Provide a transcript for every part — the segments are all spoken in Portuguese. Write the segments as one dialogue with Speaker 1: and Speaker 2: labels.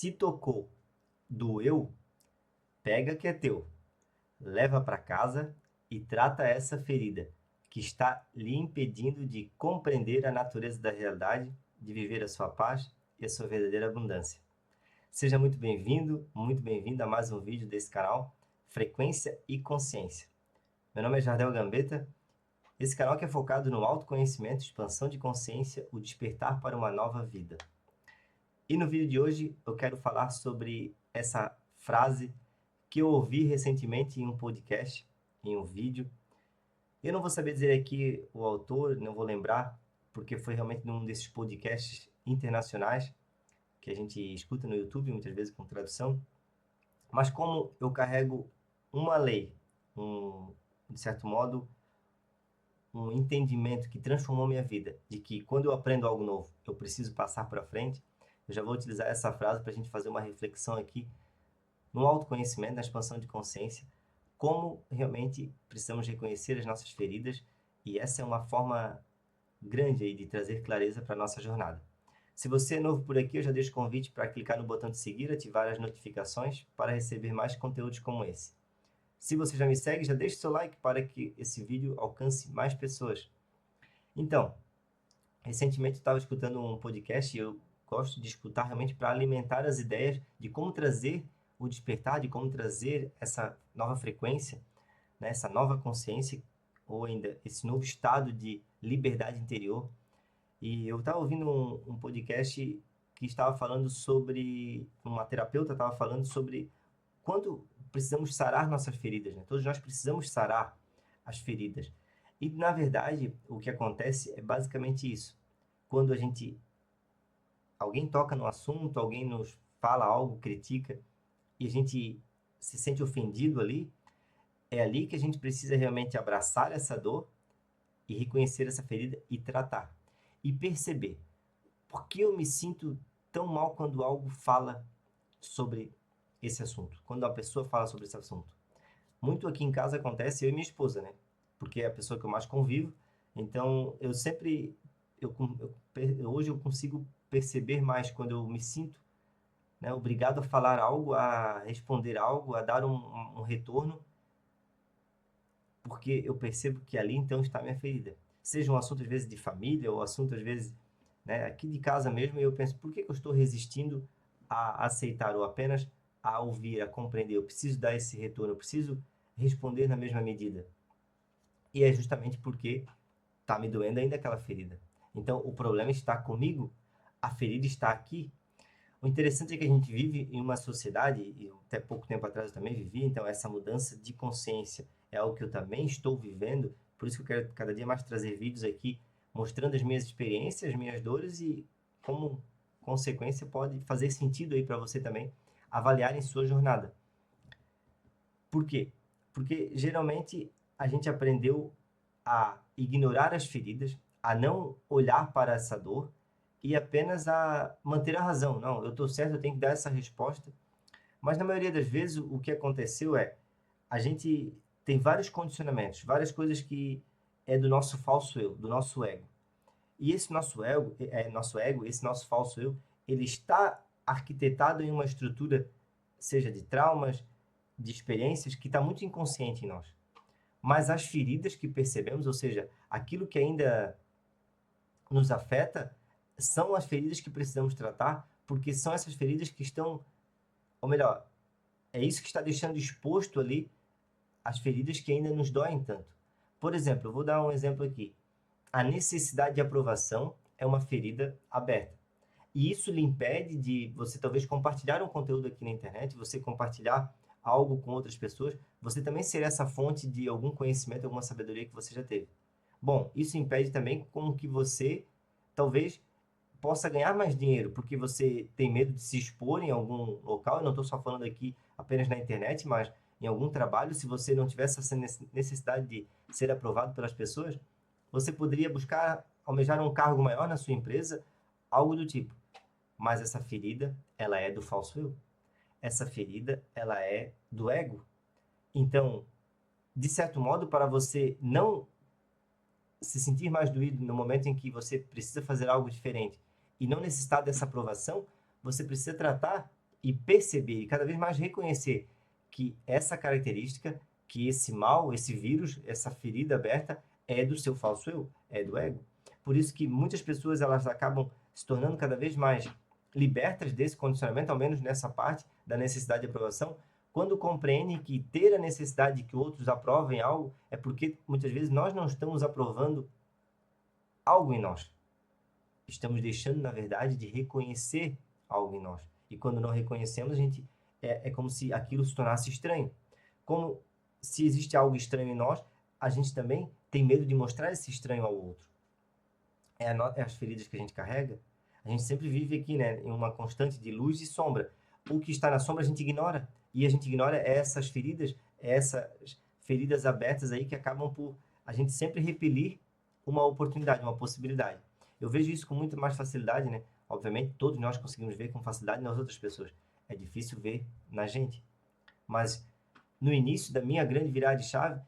Speaker 1: Se tocou, doeu, pega que é teu, leva para casa e trata essa ferida que está lhe impedindo de compreender a natureza da realidade, de viver a sua paz e a sua verdadeira abundância. Seja muito bem-vindo, muito bem-vinda a mais um vídeo desse canal, Frequência e Consciência. Meu nome é Jardel Gambetta. Esse canal que é focado no autoconhecimento, expansão de consciência, o despertar para uma nova vida. E no vídeo de hoje eu quero falar sobre essa frase que eu ouvi recentemente em um podcast, em um vídeo. Eu não vou saber dizer aqui o autor, não vou lembrar, porque foi realmente num desses podcasts internacionais que a gente escuta no YouTube, muitas vezes com tradução. Mas como eu carrego uma lei, de certo modo, um entendimento que transformou minha vida, de que quando eu aprendo algo novo, eu preciso passar para frente, eu já vou utilizar essa frase para a gente fazer uma reflexão aqui no autoconhecimento, na expansão de consciência, como realmente precisamos reconhecer as nossas feridas, e essa é uma forma grande aí de trazer clareza para a nossa jornada. Se você é novo por aqui, eu já deixo o convite para clicar no botão de seguir, ativar as notificações para receber mais conteúdos como esse. Se você já me segue, já deixe seu like para que esse vídeo alcance mais pessoas. Então, recentemente eu estava escutando um podcast e eu gosto de escutar realmente para alimentar as ideias de como trazer o despertar, de como trazer essa nova frequência, né, essa nova consciência, ou ainda esse novo estado de liberdade interior. E eu estava ouvindo um podcast que estava falando sobre, uma terapeuta estava falando sobre quando precisamos sarar nossas feridas, né? Todos nós precisamos sarar as feridas. E, na verdade, o que acontece é basicamente isso. Quando alguém toca no assunto, alguém nos fala algo, critica, e a gente se sente ofendido ali, é ali que a gente precisa realmente abraçar essa dor e reconhecer essa ferida e tratar. E perceber por que eu me sinto tão mal quando algo fala sobre esse assunto, quando a pessoa fala sobre esse assunto. Muito aqui em casa acontece, eu e minha esposa, né? Porque é a pessoa que eu mais convivo, então eu sempre, hoje eu consigo perceber mais quando eu me sinto, né, obrigado a falar algo, a responder algo, a dar um retorno, porque eu percebo que ali então está a minha ferida. Seja um assunto às vezes de família, ou assunto às vezes, né, aqui de casa mesmo, e eu penso, por que eu estou resistindo a aceitar ou apenas a ouvir, a compreender? Eu preciso dar esse retorno, eu preciso responder na mesma medida. E é justamente porque está me doendo ainda aquela ferida. Então, o problema está comigo, a ferida está aqui. O interessante é que a gente vive em uma sociedade, e até pouco tempo atrás eu também vivi, então essa mudança de consciência é algo que eu também estou vivendo, por isso que eu quero cada dia mais trazer vídeos aqui mostrando as minhas experiências, as minhas dores e como consequência pode fazer sentido aí para você também avaliar em sua jornada. Por quê? Porque geralmente a gente aprendeu a ignorar as feridas, a não olhar para essa dor e apenas a manter a razão. Não, eu estou certo, eu tenho que dar essa resposta. Mas na maioria das vezes o que aconteceu é a gente tem vários condicionamentos, várias coisas que é do nosso falso eu, do nosso ego. E esse nosso ego, esse nosso falso eu, ele está arquitetado em uma estrutura, seja de traumas, de experiências, que está muito inconsciente em nós. Mas as feridas que percebemos, ou seja, aquilo que ainda nos afeta, são as feridas que precisamos tratar, porque são essas feridas que estão, ou melhor, é isso que está deixando exposto ali as feridas que ainda nos doem tanto. Por exemplo, eu vou dar um exemplo aqui. A necessidade de aprovação é uma ferida aberta. E isso lhe impede de você talvez compartilhar um conteúdo aqui na internet, você compartilhar algo com outras pessoas, você também ser essa fonte de algum conhecimento, alguma sabedoria que você já teve. Bom, isso impede também com que você talvez possa ganhar mais dinheiro, porque você tem medo de se expor em algum local. Eu não estou só falando aqui apenas na internet, mas em algum trabalho. Se você não tivesse essa necessidade de ser aprovado pelas pessoas, você poderia buscar, almejar um cargo maior na sua empresa, algo do tipo. Mas essa ferida, ela é do falso eu. Essa ferida, ela é do ego. Então, de certo modo, para você não se sentir mais doído no momento em que você precisa fazer algo diferente e não necessitar dessa aprovação, você precisa tratar e perceber e cada vez mais reconhecer que essa característica, que esse mal, esse vírus, essa ferida aberta é do seu falso eu, é do ego. Por isso que muitas pessoas elas acabam se tornando cada vez mais libertas desse condicionamento, ao menos nessa parte da necessidade de aprovação, quando compreendem que ter a necessidade de que outros aprovem algo é porque muitas vezes nós não estamos aprovando algo em nós. Estamos deixando, na verdade, de reconhecer algo em nós. E quando não reconhecemos, a gente é como se aquilo se tornasse estranho. Como se existe algo estranho em nós, a gente também tem medo de mostrar esse estranho ao outro. É as feridas que a gente carrega. A gente sempre vive aqui, né, em uma constante de luz e sombra. O que está na sombra a gente ignora. E a gente ignora essas feridas abertas aí que acabam por a gente sempre repelir uma oportunidade, uma possibilidade. Eu vejo isso com muito mais facilidade, né? Obviamente, todos nós conseguimos ver com facilidade nas outras pessoas. É difícil ver na gente. Mas no início da minha grande virada de chave,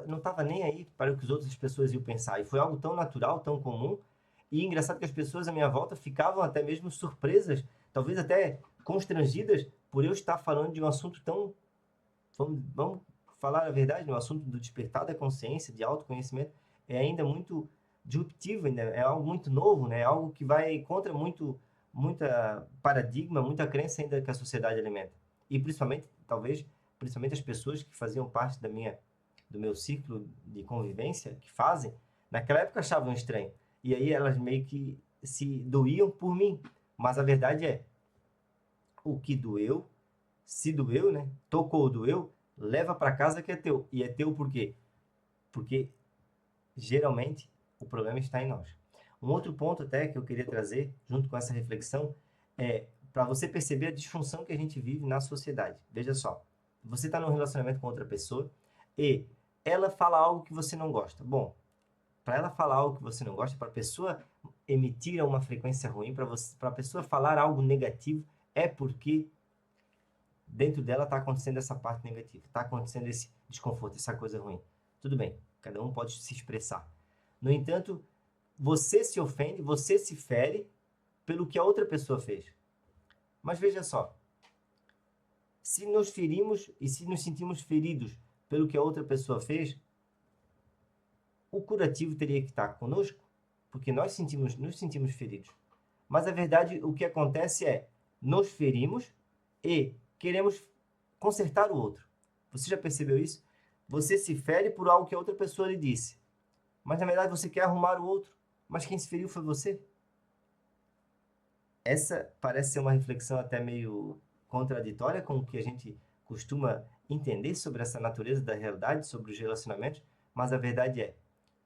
Speaker 1: não estava nem aí para o que as outras pessoas iam pensar. E foi algo tão natural, tão comum. E engraçado que as pessoas à minha volta ficavam até mesmo surpresas, talvez até constrangidas, por eu estar falando de um assunto tão... Vamos falar a verdade, um assunto do despertar da consciência, de autoconhecimento, é ainda muito disruptivo, ainda é algo muito novo, né? É algo que vai contra muita paradigma, muita crença ainda que a sociedade alimenta. E principalmente, talvez, principalmente as pessoas que faziam parte do meu ciclo de convivência, que fazem, naquela época achavam estranho. E aí elas meio que se doíam por mim. Mas a verdade é, o que doeu, se doeu, né? Tocou, doeu, leva para casa que é teu. E é teu por quê? Porque geralmente o problema está em nós. Um outro ponto até que eu queria trazer, junto com essa reflexão, é para você perceber a disfunção que a gente vive na sociedade. Veja só, você está num relacionamento com outra pessoa e ela fala algo que você não gosta. Bom, para ela falar algo que você não gosta, para a pessoa emitir uma frequência ruim, para a pessoa falar algo negativo, é porque dentro dela está acontecendo essa parte negativa, está acontecendo esse desconforto, essa coisa ruim. Tudo bem, cada um pode se expressar. No entanto, você se ofende, você se fere pelo que a outra pessoa fez. Mas veja só, se nos ferimos e se nos sentimos feridos pelo que a outra pessoa fez, o curativo teria que estar conosco, porque nos sentimos feridos. Mas a verdade, o que acontece é, nos ferimos e queremos consertar o outro. Você já percebeu isso? Você se fere por algo que a outra pessoa lhe disse. Mas na verdade você quer arrumar o outro. Mas quem se feriu foi você. Essa parece ser uma reflexão até meio contraditória com o que a gente costuma entender sobre essa natureza da realidade, sobre os relacionamentos, mas a verdade é,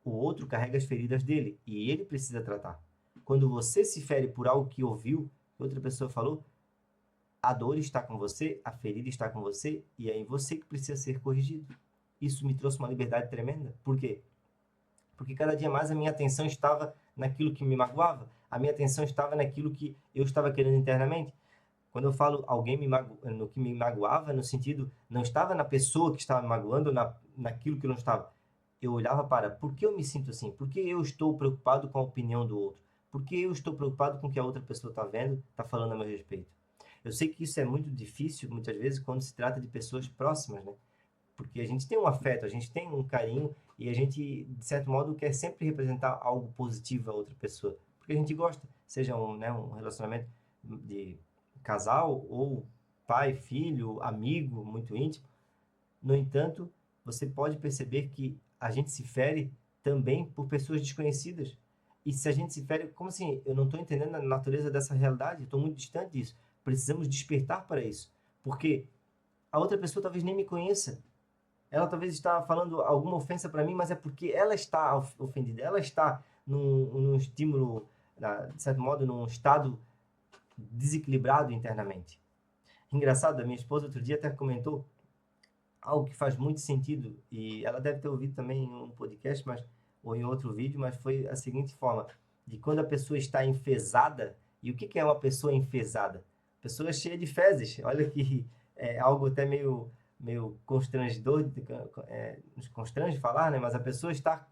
Speaker 1: o outro carrega as feridas dele e ele precisa tratar. Quando você se fere por algo que ouviu, que outra pessoa falou, a dor está com você, a ferida está com você e é em você que precisa ser corrigido. Isso me trouxe uma liberdade tremenda. Por quê? Porque cada dia mais a minha atenção estava naquilo que me magoava, a minha atenção estava naquilo que eu estava querendo internamente. Quando eu falo alguém no que me magoava, no sentido, não estava na pessoa que estava me magoando, naquilo que eu não estava. Eu olhava para, por que eu me sinto assim? Por que eu estou preocupado com a opinião do outro? Por que eu estou preocupado com o que a outra pessoa está vendo, está falando a meu respeito? Eu sei que isso é muito difícil, muitas vezes, quando se trata de pessoas próximas, né? Porque a gente tem um afeto, a gente tem um carinho e a gente, de certo modo, quer sempre representar algo positivo a outra pessoa. Porque a gente gosta, seja um relacionamento de casal ou pai, filho, amigo, muito íntimo. No entanto, você pode perceber que a gente se fere também por pessoas desconhecidas. E se a gente se fere, como assim? Eu não estou entendendo a natureza dessa realidade, estou muito distante disso. Precisamos despertar para isso. Porque a outra pessoa talvez nem me conheça. Ela talvez está falando alguma ofensa para mim, mas é porque ela está ofendida. Ela está num estímulo, de certo modo, num estado desequilibrado internamente. Engraçado, a minha esposa outro dia até comentou algo que faz muito sentido, e ela deve ter ouvido também em um podcast, ou em outro vídeo, mas foi a seguinte forma, de quando a pessoa está enfesada, e o que é uma pessoa enfesada? Pessoa cheia de fezes, olha que é algo até meio constrangedor, nos constrange falar, né? Mas a pessoa está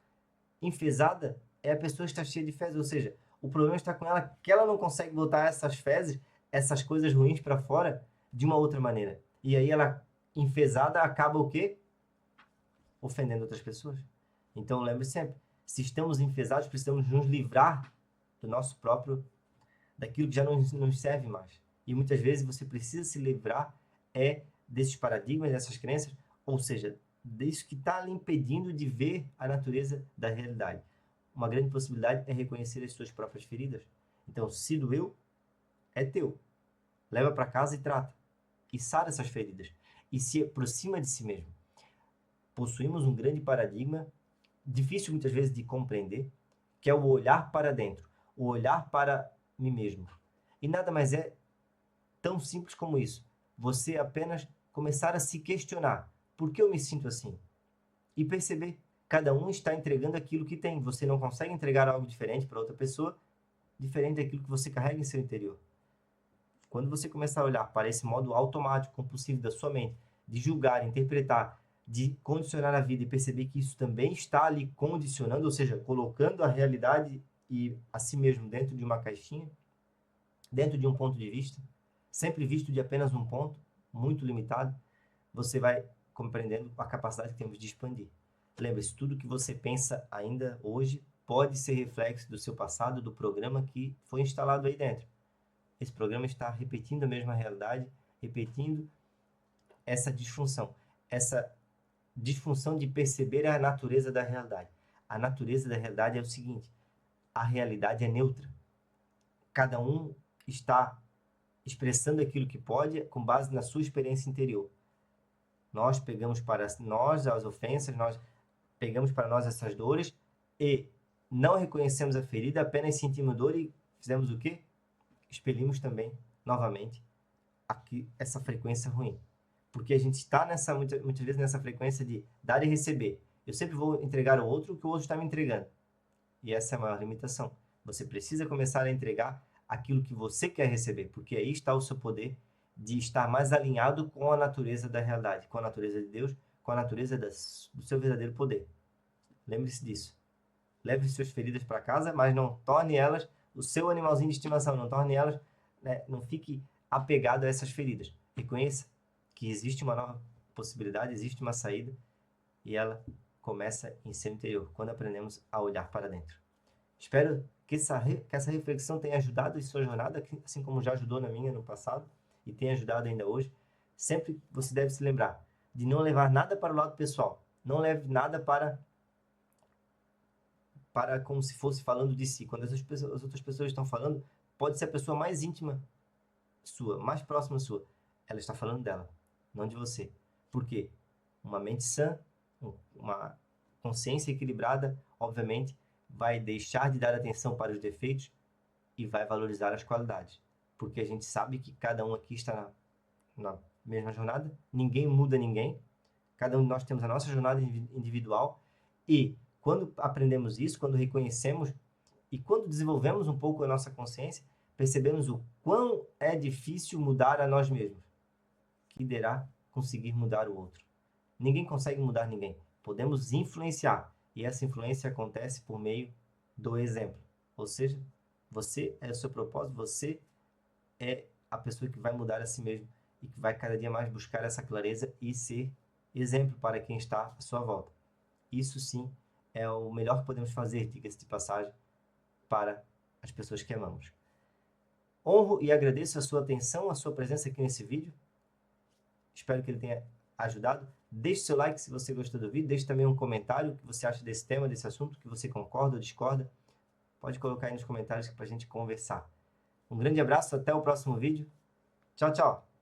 Speaker 1: enfesada, a pessoa está cheia de fezes, ou seja, o problema está com ela, que ela não consegue botar essas fezes, essas coisas ruins para fora de uma outra maneira. E aí ela, enfesada, acaba o quê? Ofendendo outras pessoas. Então lembre sempre, se estamos enfesados, precisamos nos livrar do nosso próprio, daquilo que já não nos serve mais. E muitas vezes você precisa se livrar desses paradigmas, dessas crenças, ou seja, disso que está lhe impedindo de ver a natureza da realidade. Uma grande possibilidade é reconhecer as suas próprias feridas. Então, se doeu, é teu. Leva para casa e trata. E sara essas feridas. E se aproxima de si mesmo. Possuímos um grande paradigma, difícil muitas vezes de compreender, que é o olhar para dentro, o olhar para mim mesmo. E nada mais é tão simples como isso. Você apenas começar a se questionar. Por que eu me sinto assim? E perceber, cada um está entregando aquilo que tem. Você não consegue entregar algo diferente para outra pessoa, diferente daquilo que você carrega em seu interior. Quando você começar a olhar para esse modo automático, compulsivo da sua mente, de julgar, interpretar, de condicionar a vida e perceber que isso também está ali condicionando, ou seja, colocando a realidade e a si mesmo dentro de uma caixinha, dentro de um ponto de vista, sempre visto de apenas um ponto, muito limitado, você vai compreendendo a capacidade que temos de expandir. Lembre-se, tudo que você pensa ainda hoje pode ser reflexo do seu passado, do programa que foi instalado aí dentro. Esse programa está repetindo a mesma realidade, repetindo essa disfunção de perceber a natureza da realidade. A natureza da realidade é o seguinte: a realidade é neutra. Cada um está expressando aquilo que pode com base na sua experiência interior. Nós pegamos para nós as ofensas, nós pegamos para nós essas dores e não reconhecemos a ferida, apenas sentimos dor e fizemos o quê? Expelimos também, novamente, aqui, essa frequência ruim. Porque a gente está muitas vezes nessa frequência de dar e receber. Eu sempre vou entregar ao outro o que o outro está me entregando. E essa é a maior limitação. Você precisa começar a entregar aquilo que você quer receber, porque aí está o seu poder de estar mais alinhado com a natureza da realidade, com a natureza de Deus, com a natureza do seu verdadeiro poder. Lembre-se disso. Leve suas feridas para casa, mas não torne elas o seu animalzinho de estimação, não torne elas, não fique apegado a essas feridas. Reconheça que existe uma nova possibilidade, existe uma saída, e ela começa em seu interior, quando aprendemos a olhar para dentro. Espero que essa reflexão tenha ajudado em sua jornada, assim como já ajudou na minha no passado, e tenha ajudado ainda hoje. Sempre você deve se lembrar de não levar nada para o lado pessoal. Não leve nada para como se fosse falando de si. Quando as outras pessoas estão falando, pode ser a pessoa mais íntima sua, mais próxima sua. Ela está falando dela, não de você. Por quê? Uma mente sã, uma consciência equilibrada, obviamente, vai deixar de dar atenção para os defeitos e vai valorizar as qualidades. Porque a gente sabe que cada um aqui está na mesma jornada, ninguém muda ninguém, cada um de nós temos a nossa jornada individual e quando aprendemos isso, quando reconhecemos e quando desenvolvemos um pouco a nossa consciência, percebemos o quão é difícil mudar a nós mesmos, que dirá conseguir mudar o outro. Ninguém consegue mudar ninguém. Podemos influenciar, e essa influência acontece por meio do exemplo. Ou seja, você é o seu propósito, você é a pessoa que vai mudar a si mesmo e que vai cada dia mais buscar essa clareza e ser exemplo para quem está à sua volta. Isso sim é o melhor que podemos fazer, diga-se de passagem, para as pessoas que amamos. Honro e agradeço a sua atenção, a sua presença aqui nesse vídeo. Espero que ele tenha ajudado. Deixe seu like se você gostou do vídeo. Deixe também um comentário o que você acha desse tema, desse assunto, que você concorda ou discorda. Pode colocar aí nos comentários para a gente conversar. Um grande abraço, até o próximo vídeo. Tchau, tchau!